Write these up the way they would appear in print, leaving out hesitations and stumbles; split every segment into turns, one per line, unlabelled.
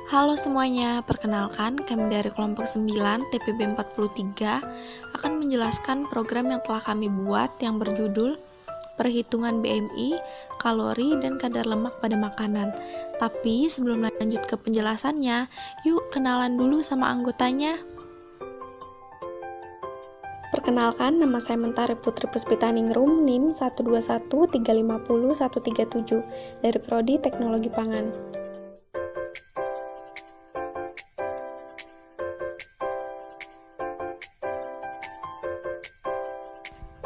Halo semuanya, perkenalkan kami dari kelompok 9 TPB 43 akan menjelaskan program yang telah kami buat yang berjudul Perhitungan BMI, Kalori, dan Kadar Lemak pada Makanan. Tapi sebelum lanjut ke penjelasannya, yuk kenalan dulu sama anggotanya. Perkenalkan, nama saya Mentari Putri Puspitaningrum, NIM 121350137 dari Prodi Teknologi Pangan.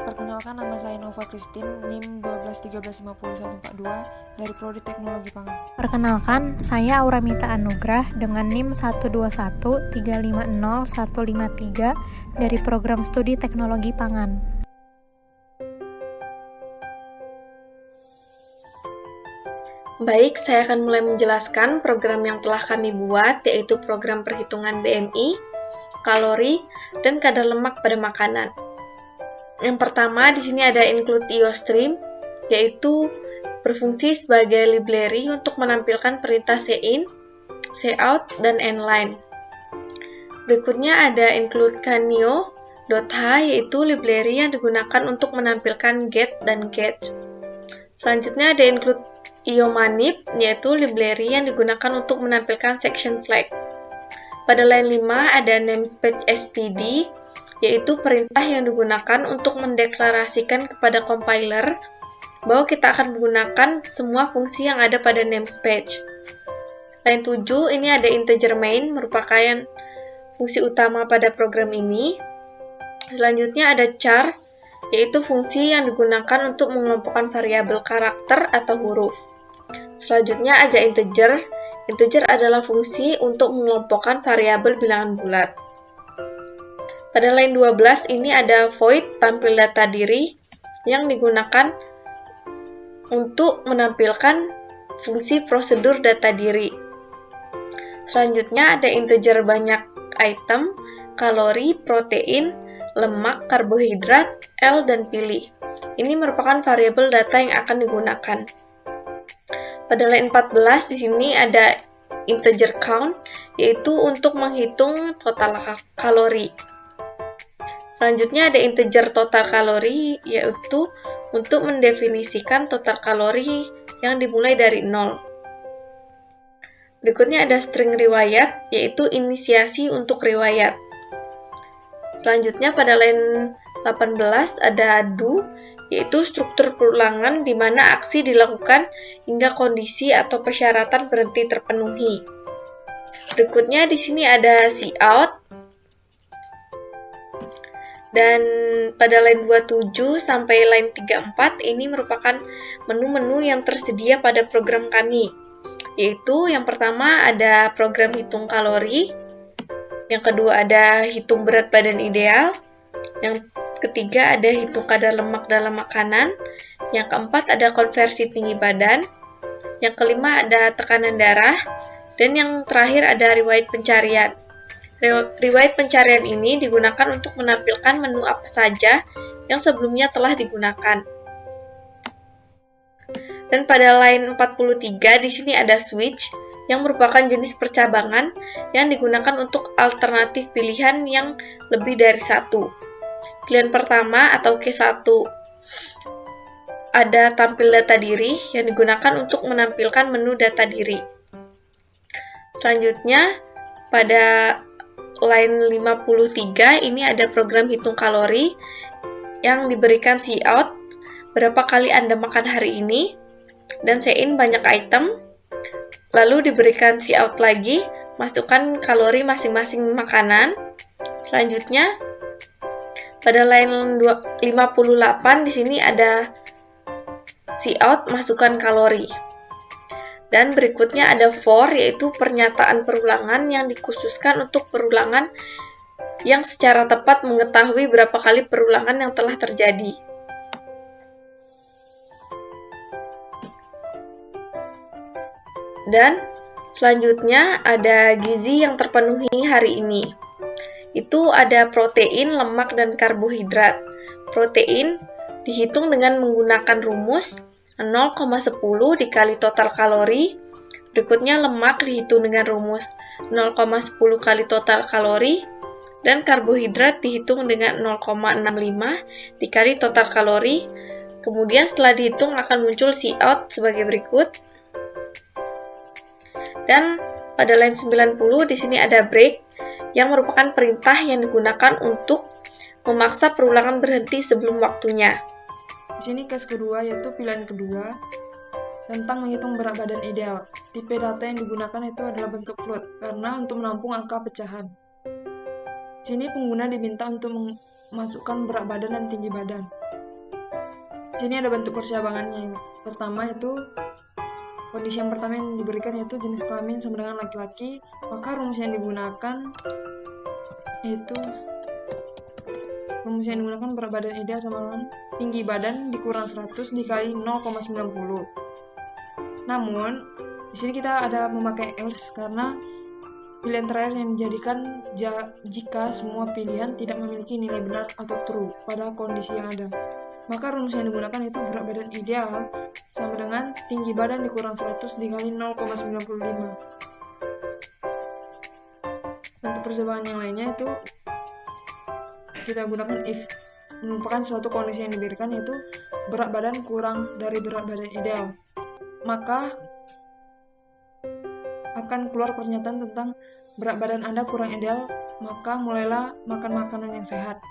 Perkenalkan, nama saya Nova Christine, NIM 121350142 dari Prodi Teknologi Pangan.
Perkenalkan, saya Auramita Anugrah dengan NIM 121350153 dari Program Studi Teknologi Pangan.
Baik, saya akan mulai menjelaskan program yang telah kami buat, yaitu program perhitungan BMI, kalori, dan kadar lemak pada makanan. Yang pertama, di sini ada include IOStream, yaitu berfungsi sebagai library untuk menampilkan perintah CIN, cout, dan endline. Berikutnya ada include canio.h, yaitu library yang digunakan untuk menampilkan get dan catch. Selanjutnya ada include iomanip, yaitu library yang digunakan untuk menampilkan section flag. Pada line 5 ada namespace std, yaitu perintah yang digunakan untuk mendeklarasikan kepada compiler bahwa kita akan menggunakan semua fungsi yang ada pada namespace. Line 7, ini ada integer main, merupakan fungsi utama pada program ini. Selanjutnya ada char, yaitu fungsi yang digunakan untuk mengelompokkan variabel karakter atau huruf. Selanjutnya ada integer. Integer adalah fungsi untuk mengelompokkan variabel bilangan bulat. Pada line 12 ini ada void tampil data diri yang digunakan untuk menampilkan fungsi prosedur data diri. Selanjutnya ada integer banyak item, kalori, protein, lemak, karbohidrat, L, dan pilih. Ini merupakan variabel data yang akan digunakan. Pada line 14 di sini ada integer count, yaitu untuk menghitung total kalori. Selanjutnya ada integer total kalori, yaitu untuk mendefinisikan total kalori yang dimulai dari 0. Berikutnya ada string riwayat, yaitu inisiasi untuk riwayat. Selanjutnya pada line 18 ada do, yaitu struktur perulangan di mana aksi dilakukan hingga kondisi atau persyaratan berhenti terpenuhi. Berikutnya di sini ada cout. Dan pada line 27 sampai line 34 ini merupakan menu-menu yang tersedia pada program kami. Yaitu yang pertama ada program hitung kalori, yang kedua ada hitung berat badan ideal, yang ketiga ada hitung kadar lemak dalam makanan, yang keempat ada konversi tinggi badan, yang kelima ada tekanan darah, dan yang terakhir ada riwayat pencarian. Riwayat pencarian ini digunakan untuk menampilkan menu apa saja yang sebelumnya telah digunakan. Dan pada line 43 di sini ada switch yang merupakan jenis percabangan yang digunakan untuk alternatif pilihan yang lebih dari satu. Pilihan pertama atau Q1 ada tampil data diri yang digunakan untuk menampilkan menu data diri. Selanjutnya pada line 53 ini ada program hitung kalori yang diberikan cout, berapa kali Anda makan hari ini, dan CIN banyak item, lalu diberikan cout lagi, masukkan kalori masing-masing makanan. Selanjutnya pada line 58 di sini ada cout, masukkan kalori. Dan berikutnya ada for, yaitu pernyataan perulangan yang dikhususkan untuk perulangan yang secara tepat mengetahui berapa kali perulangan yang telah terjadi. Dan selanjutnya ada gizi yang terpenuhi hari ini. Itu ada protein, lemak, dan karbohidrat. Protein dihitung dengan menggunakan rumus 0,10 dikali total kalori Berikutnya lemak dihitung dengan rumus 0,10 kali total kalori, dan karbohidrat dihitung dengan 0,65 dikali total kalori. Kemudian setelah dihitung akan muncul Cout sebagai berikut. Dan pada line 90 di sini ada break yang merupakan perintah yang digunakan untuk memaksa perulangan berhenti sebelum waktunya.
Di sini case kedua yaitu pilihan kedua tentang menghitung berat badan ideal. Tipe data yang digunakan itu adalah bentuk float karena untuk menampung angka pecahan. Di sini pengguna diminta untuk memasukkan berat badan dan tinggi badan. Di sini ada bentuk percabangannya. Yang pertama itu kondisi yang pertama yang diberikan yaitu jenis kelamin sama dengan laki-laki, maka rumus yang digunakan berat badan ideal sama dengan tinggi badan dikurang 100 dikali 0,90. Namun, di sini kita ada memakai else karena pilihan terakhir yang dijadikan jika semua pilihan tidak memiliki nilai benar atau true pada kondisi yang ada. Maka rumus yang digunakan itu berat badan ideal sama dengan tinggi badan dikurang 100 dikali 0,95. Untuk percobaan yang lainnya itu kita gunakan if, merupakan suatu kondisi yang diberikan yaitu berat badan kurang dari berat badan ideal. Maka akan keluar pernyataan tentang berat badan Anda kurang ideal, maka mulailah makan makanan yang sehat.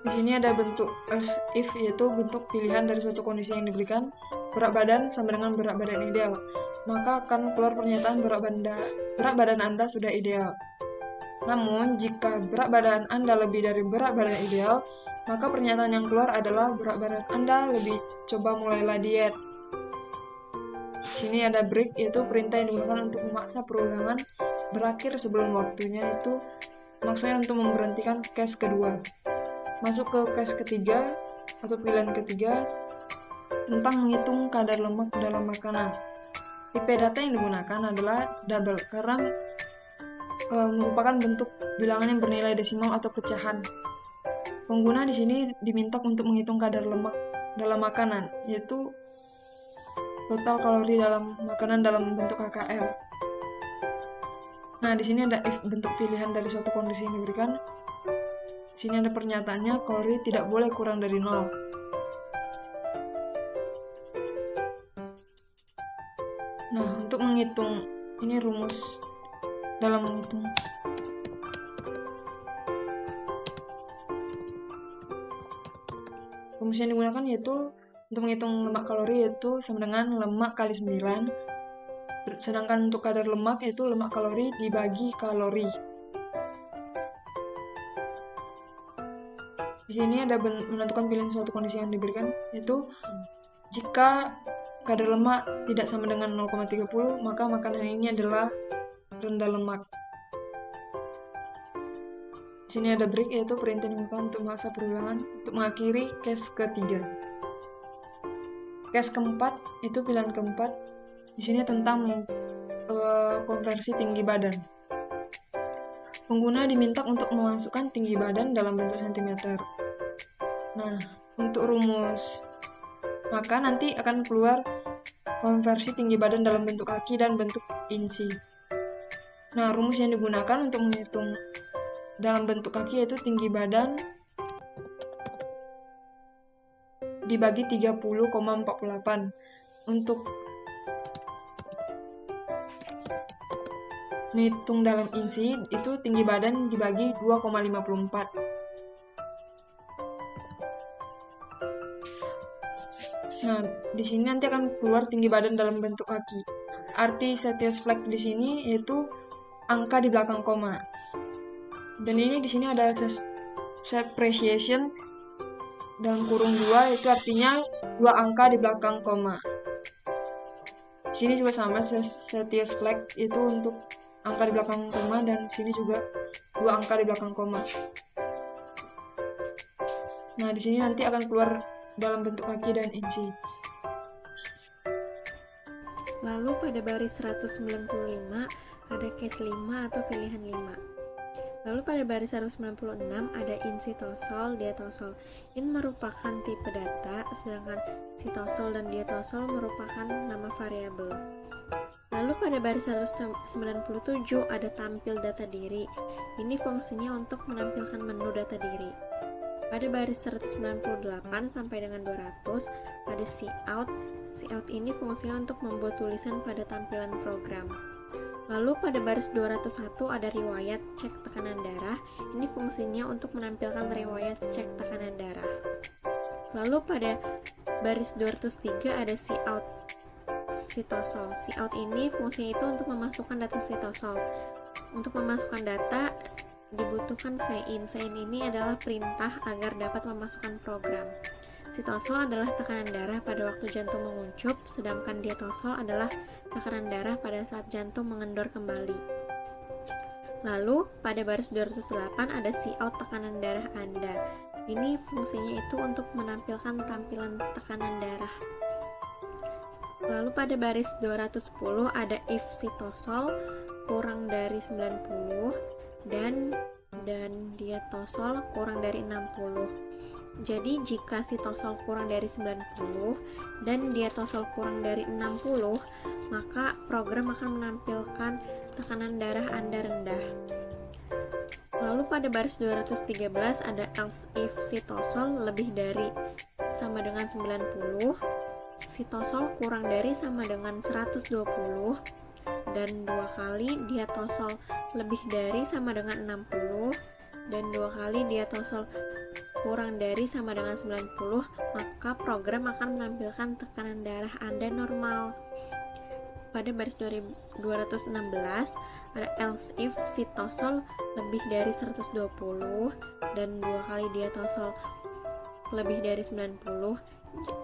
Di sini ada bentuk else if, yaitu bentuk pilihan dari suatu kondisi yang diberikan, berat badan sama dengan berat badan ideal, maka akan keluar pernyataan berat badan Anda sudah ideal. Namun, jika berat badan Anda lebih dari berat badan ideal, maka pernyataan yang keluar adalah berat badan Anda lebih, coba mulailah diet. Di sini ada break, yaitu perintah yang digunakan untuk memaksa perulangan berakhir sebelum waktunya, itu maksudnya untuk memberhentikan case kedua. Masuk ke case ketiga atau pilihan ketiga tentang menghitung kadar lemak dalam makanan. Tipe data yang digunakan adalah double karena merupakan bentuk bilangan yang bernilai desimal atau pecahan. Pengguna di sini diminta untuk menghitung kadar lemak dalam makanan, yaitu total kalori dalam makanan dalam bentuk KKL. Nah, di sini ada if, bentuk pilihan dari suatu kondisi yang diberikan. Di sini ada pernyataannya, kalori tidak boleh kurang dari 0. Nah, untuk menghitung, ini rumus dalam menghitung. Rumus yang digunakan yaitu untuk menghitung lemak kalori yaitu sama dengan lemak kali 9. Sedangkan untuk kadar lemak yaitu lemak kalori dibagi kalori. Di sini ada menentukan pilihan suatu kondisi yang diberikan yaitu jika kadar lemak tidak sama dengan 0,30 maka makanan ini adalah rendah lemak. Di sini ada break yaitu perintah yang digunakan untuk memaksa perulangan untuk mengakhiri case ketiga. Case keempat itu pilihan keempat. Di sini tentang konversi tinggi badan. Pengguna diminta untuk memasukkan tinggi badan dalam bentuk cm. Nah, untuk rumus, maka nanti akan keluar konversi tinggi badan dalam bentuk kaki dan bentuk inci. Nah, rumus yang digunakan untuk menghitung dalam bentuk kaki yaitu tinggi badan dibagi 30,48. Untuk menghitung dalam inci itu tinggi badan dibagi 2,54. Nah, di sini nanti akan keluar tinggi badan dalam bentuk kaki. Arti Setia's flag di sini yaitu angka di belakang koma. Dan ini di sini ada separation dalam kurung 2, itu artinya 2 angka di belakang koma. Di sini juga sama Setia's flag itu untuk angka di belakang koma dan di sini juga 2 angka di belakang koma. Nah, di sini nanti akan keluar dalam bentuk kaki dan inci.
Lalu pada baris 195 ada case 5 atau pilihan 5. Lalu pada baris 196 ada in-cytosol, diatosol. In merupakan tipe data, sedangkan cytosol dan diatosol merupakan nama variabel. Lalu pada baris 197 ada tampil data diri. Ini fungsinya untuk menampilkan menu data diri. Pada baris 198 sampai dengan 200 ada cout. Cout ini fungsinya untuk membuat tulisan pada tampilan program. Lalu pada baris 201 ada riwayat cek tekanan darah. Ini fungsinya untuk menampilkan riwayat cek tekanan darah. Lalu pada baris 203 ada cout cytosol. Cout ini fungsinya itu untuk memasukkan data cytosol. Untuk memasukkan data dibutuhkan sein. Sein ini adalah perintah agar dapat memasukkan program. Cytosol adalah tekanan darah pada waktu jantung menguncup, sedangkan diatosol adalah tekanan darah pada saat jantung mengendor kembali. Lalu, pada baris 208 ada cout tekanan darah Anda. Ini fungsinya itu untuk menampilkan tampilan tekanan darah. Lalu pada baris 210 ada if cytosol kurang dari 90 dan diatosol kurang dari 60. Jadi jika cytosol kurang dari 90 dan diatosol kurang dari 60, maka program akan menampilkan tekanan darah Anda rendah. Lalu pada baris 213 ada else if cytosol lebih dari sama dengan 90, cytosol kurang dari sama dengan 120, dan 2 kali diatosol lebih dari sama dengan 60, dan 2 kali diatosol kurang dari sama dengan 90, maka program akan menampilkan tekanan darah Anda normal. Pada baris 216 ada else if cytosol lebih dari 120 dan 2 kali diatosol lebih dari 90.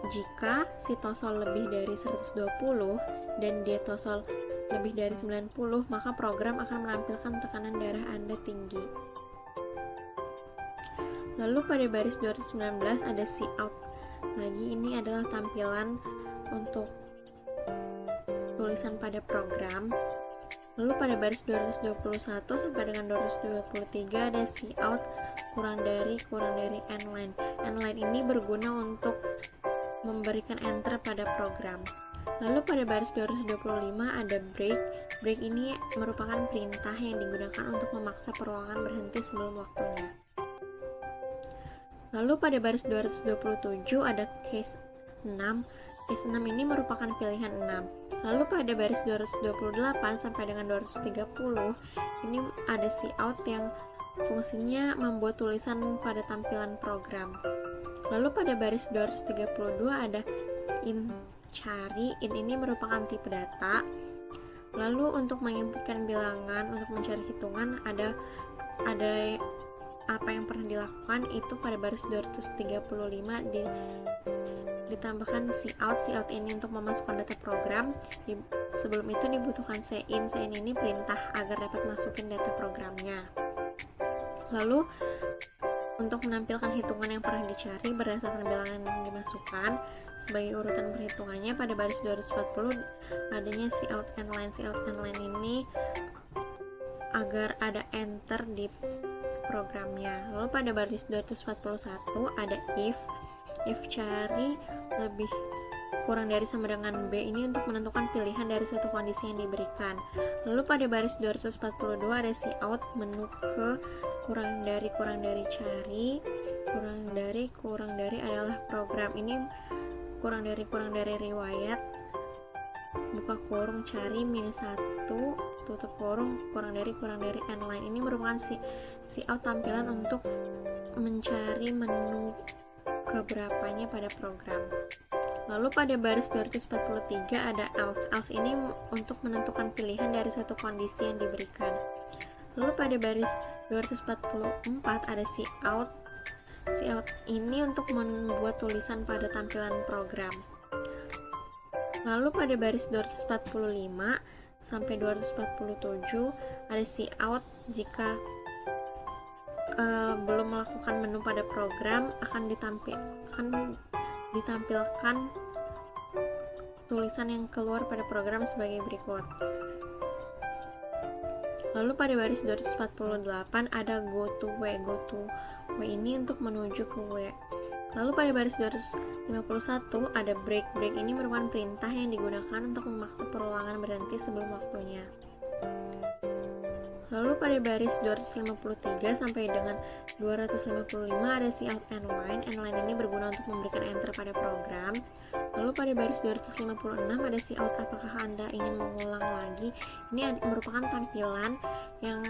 Jika cytosol lebih dari 120 dan diatosol lebih dari 90, maka program akan menampilkan tekanan darah Anda tinggi. Lalu pada baris 219 ada cout. Lagi ini adalah tampilan untuk tulisan pada program. Lalu pada baris 221 sampai dengan 223 ada cout kurang dari n-line. N-line ini berguna untuk memberikan enter pada program. Lalu pada baris 225 ada break. Break ini merupakan perintah yang digunakan untuk memaksa peruangan berhenti sebelum waktunya. Lalu pada baris 227 ada case 6. Case 6 ini merupakan pilihan 6. Lalu pada baris 228 sampai dengan 230 ini ada cout yang fungsinya membuat tulisan pada tampilan program. Lalu pada baris 232 ada in cari. In ini merupakan tipe data. Lalu untuk menginputkan bilangan, untuk mencari hitungan ada apa yang pernah dilakukan itu pada baris 235 ditambahkan cout ini untuk memasukkan data program. Sebelum itu dibutuhkan sein ini perintah agar dapat masukin data programnya. Lalu untuk menampilkan hitungan yang pernah dicari berdasarkan bilangan yang dimasukkan sebagai urutan perhitungannya, pada baris 240 adanya cout n-line ini agar ada enter di programnya. Lalu pada baris 241 ada if cari lebih kurang dari sama dengan B ini untuk menentukan pilihan dari suatu kondisi yang diberikan. Lalu pada baris 242 ada cout menu ke kurang dari cari, kurang dari adalah program. Ini kurang dari riwayat, buka kurung cari -1, tutup kurung dari n-line. Ini merupakan cout tampilan untuk mencari menu keberapanya pada program. Lalu pada baris 243 ada else ini untuk menentukan pilihan dari suatu kondisi yang diberikan. Lalu pada baris 244 ada cout ini untuk membuat tulisan pada tampilan program. Lalu pada baris 245 sampai 247 ada cout jika belum melakukan menu pada program akan ditampilkan tulisan yang keluar pada program sebagai berikut. Lalu pada baris 248 ada go to W. Go to W ini untuk menuju ke W. Lalu pada baris 251 ada break. Break ini merupakan perintah yang digunakan untuk memaksa perulangan berhenti sebelum waktunya. Lalu pada baris 253 sampai dengan 255 ada cout end line. End line ini berguna untuk memberikan enter pada program. Lalu pada baris 256 ada cout apakah Anda ingin mengulang lagi. Ini merupakan tampilan yang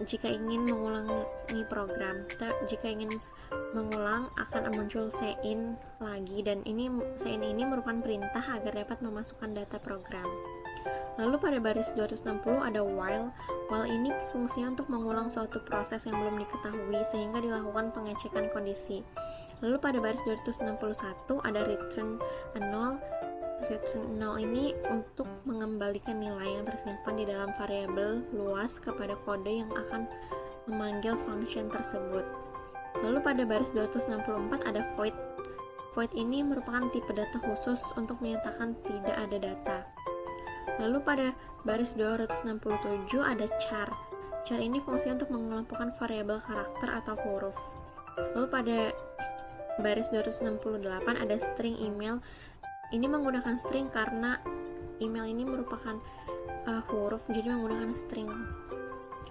jika ingin mengulangi program. Jika ingin mengulang akan muncul sein lagi, dan sein ini merupakan perintah agar dapat memasukkan data program. Lalu pada baris 260 ada while. While ini fungsinya untuk mengulang suatu proses yang belum diketahui sehingga dilakukan pengecekan kondisi. Lalu pada baris 261 ada return null. Return null ini untuk mengembalikan nilai yang tersimpan di dalam variabel luas kepada kode yang akan memanggil function tersebut. Lalu pada baris 264 ada void. Void ini merupakan tipe data khusus untuk menyatakan tidak ada data. Lalu pada baris 267 ada char. Char ini fungsinya untuk mengelompokkan variabel karakter atau huruf. Lalu pada baris 268 ada string email. Ini menggunakan string karena email ini merupakan huruf, jadi menggunakan string.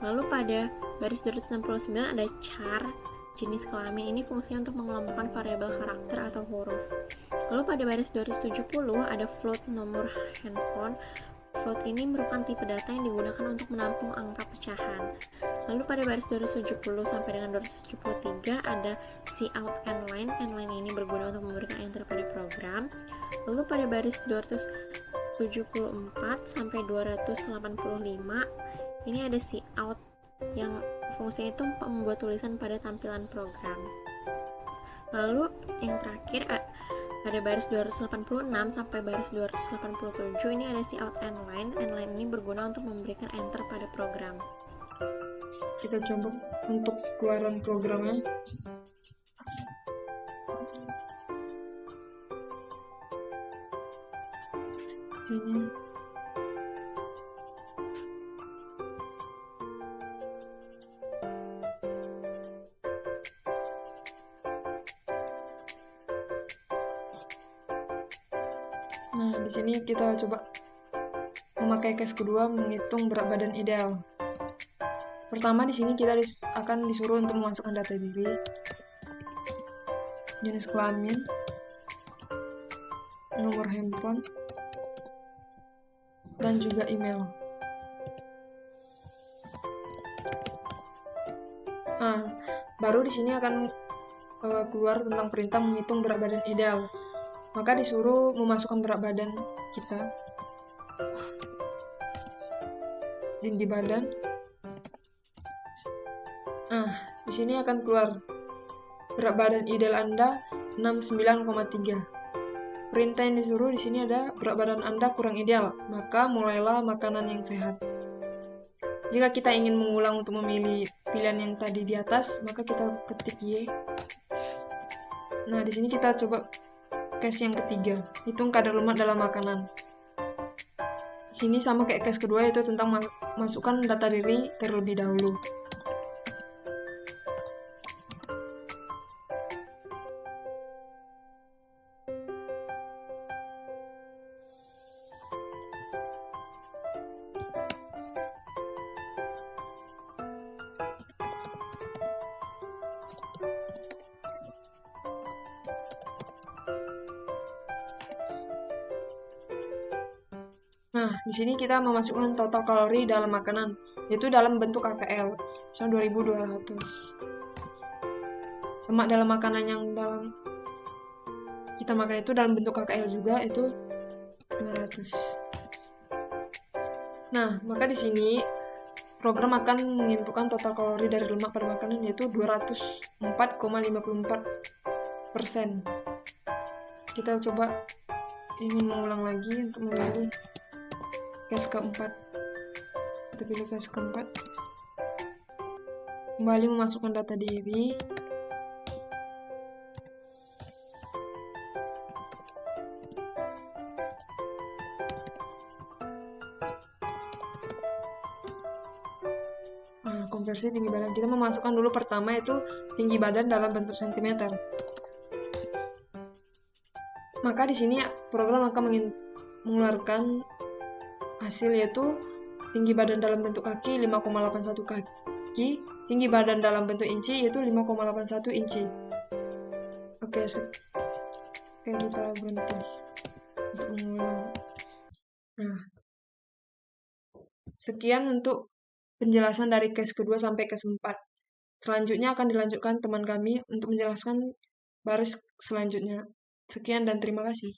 Lalu pada baris 269 ada char jenis kelamin. Ini fungsinya untuk mengelompokkan variabel karakter atau huruf. Lalu pada baris 270 ada float nomor handphone. Float ini merupakan tipe data yang digunakan untuk menampung angka pecahan. Lalu pada baris 270 sampai dengan 273 ada cout end line. End line ini berguna untuk memberikan enter pada program. Lalu pada baris 274 sampai 285 ini ada cout yang fungsinya itu membuat tulisan pada tampilan program. Lalu yang terakhir pada baris 286 sampai baris 287 ini ada cout end line. End line ini berguna untuk memberikan enter pada program.
Kita coba untuk keluaran programnya. Ini Nah, di sini kita coba memakai case kedua menghitung berat badan ideal. Pertama di sini kita akan disuruh untuk memasukkan data diri, jenis kelamin, nomor handphone, dan juga email. Nah, baru di sini akan keluar tentang perintah menghitung berat badan ideal. Maka disuruh memasukkan berat badan kita, tinggi badan. Nah, di sini akan keluar berat badan ideal Anda 69,3. Perintah yang disuruh di sini ada berat badan Anda kurang ideal, maka mulailah makanan yang sehat. Jika kita ingin mengulang untuk memilih pilihan yang tadi di atas, maka kita ketik Y. Nah, di sini kita coba case yang ketiga, hitung kadar lemak dalam makanan. Sini sama kayak case kedua, yaitu tentang masukkan data diri terlebih dahulu. Nah, di sini kita memasukkan total kalori dalam makanan, yaitu dalam bentuk KPL, misalnya 2200. Lemak dalam makanan yang dalam kita makan itu dalam bentuk KKL juga, itu 200. Nah, maka di sini program akan menginputkan total kalori dari lemak pada makanan, yaitu 204,54%. Kita coba ingin mengulang lagi untuk memilih case keempat. Kita pilih case keempat. Kembali memasukkan data diri. konversi tinggi badan. Kita memasukkan dulu pertama itu tinggi badan dalam bentuk sentimeter. Maka di sini program akan mengeluarkan hasil yaitu tinggi badan dalam bentuk kaki 5,81 kaki, tinggi badan dalam bentuk inci yaitu 5,81 inci. Oke, kita berhenti untuk mengulang. Nah, sekian untuk penjelasan dari case kedua sampai case 4. Selanjutnya akan dilanjutkan teman kami untuk menjelaskan baris selanjutnya. Sekian dan terima kasih.